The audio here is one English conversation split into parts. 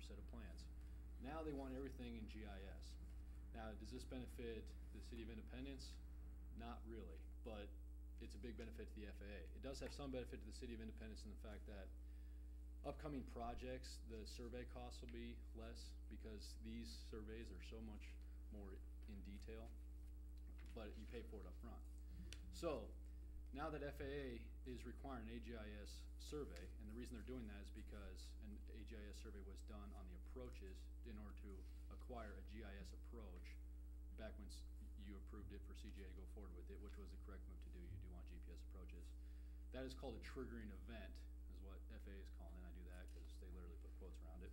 set of plans. Now they want everything in GIS. Now, does this benefit the City of Independence? Not really, but it's a big benefit to the FAA. It does have some benefit to the City of Independence in the fact that upcoming projects, the survey costs will be less because these surveys are so much more in detail, but you pay for it up front. So now that FAA is requiring an AGIS survey, and the reason they're doing that is because an AGIS survey was done on the approaches in order to acquire a GIS approach back when you approved it for CGA to go forward with it, which was the correct move to do. You do want GPS approaches. That is called a triggering event, is what FAA is calling it. I do that because they literally put quotes around it.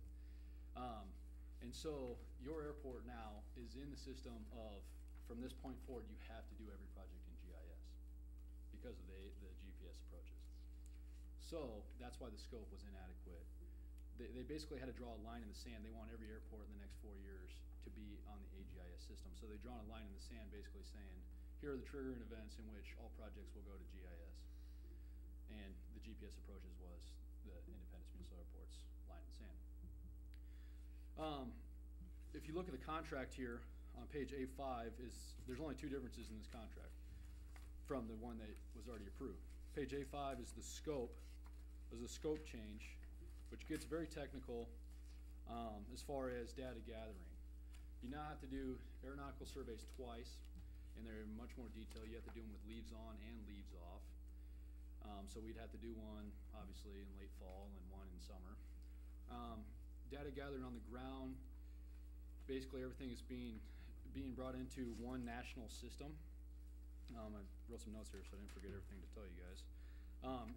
And so your airport now is in the system of, from this point forward, you have to do every project in GIS because of the GPS approaches. So that's why the scope was inadequate. They basically had to draw a line in the sand. They want every airport in the next 4 years to be on the AGIS system. So they've drawn a line in the sand basically saying, here are the triggering events in which all projects will go to GIS. And the GPS approaches was the Independence Municipal Airport's line in the sand. If you look at the contract here on page A5, there's only two differences in this contract from the one that was already approved. Page A5 is the scope, change, which gets very technical as far as data gathering. You now have to do aeronautical surveys twice, and they're in much more detail. You have to do them with leaves on and leaves off. So we'd have to do one, obviously, in late fall and one in summer. Data gathering on the ground, basically everything is being brought into one national system. I wrote some notes here so I didn't forget everything to tell you guys.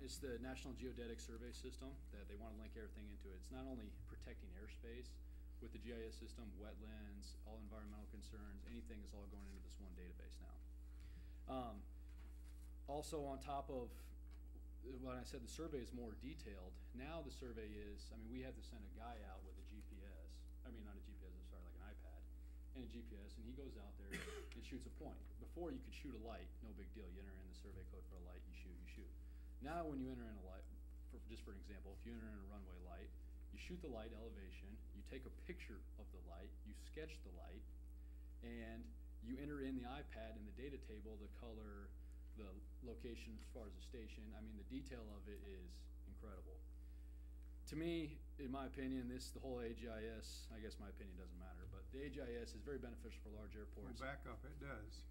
It's the National Geodetic Survey System that they want to link everything into it. It's not only protecting airspace with the GIS system, wetlands, all environmental concerns, anything is all going into this one database now. Also on top of when I said the survey is more detailed, now the survey is, I mean, we have to send a guy out with a GPS, I mean not a GPS, I'm sorry, like an iPad, and a GPS, and he goes out there and shoots a point. Before you could shoot a light, no big deal. You enter in the survey code for a light, you shoot. Now when you enter in a light, just for an example, if you enter in a runway light, you shoot the light elevation, you take a picture of the light, you sketch the light, and you enter in the iPad in the data table the color, the location as far as the station. I mean, the detail of it is incredible. To me, in my opinion, the whole AGIS, I guess my opinion doesn't matter, but the AGIS is very beneficial for large airports. Well, back up, it does.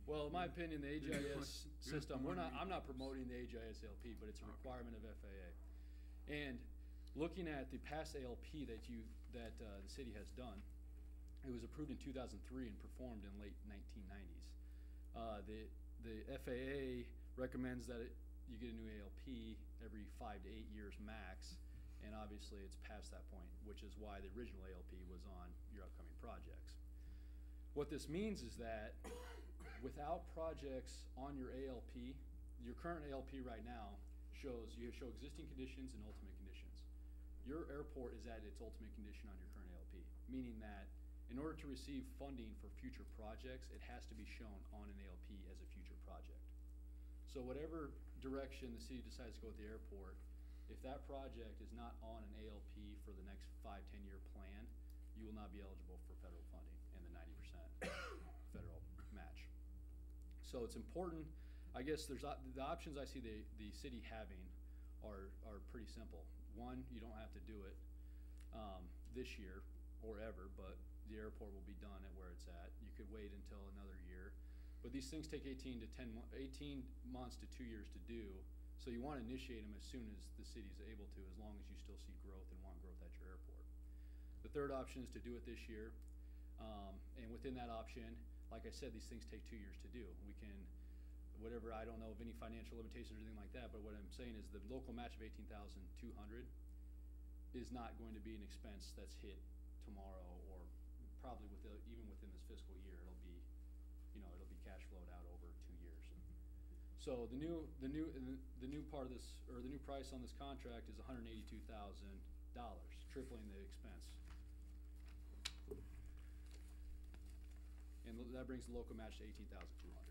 Well, in my opinion, the AGIS system, I'm not promoting the AGIS ALP, but it's a requirement of FAA. And looking at the past ALP that the city has done, it was approved in 2003 and performed in late 1990s. The FAA recommends that you get a new ALP every 5 to 8 years max, and obviously it's past that point, which is why the original ALP was on your upcoming projects. What this means is that without projects on your ALP, your current ALP right now you show existing conditions and ultimate conditions. Your airport is at its ultimate condition on your current ALP, meaning that in order to receive funding for future projects, it has to be shown on an ALP as a future project. So whatever direction the city decides to go with the airport, if that project is not on an ALP for the next 5-10 year plan, you will not be eligible for federal funding and the 90% federal match. So it's important. I guess the options I see the city having are pretty simple. One, you don't have to do it this year or ever, but the airport will be done at where it's at. You could wait until another year, but these things take 18 months to 2 years to do. So you want to initiate them as soon as the city is able to, as long as you still see growth and want growth at your airport. The third option is to do it this year, and within that option, like I said, these things take 2 years to do. We can, whatever, I don't know of any financial limitations or anything like that, but what I'm saying is the local match of $18,200 is not going to be an expense that's hit tomorrow or probably even within this fiscal year. It'll be, it'll be cash flowed out over 2 years. So the new part of this, or the new price on this contract is $182,000, tripling the expense. And that brings the local match to $18,200.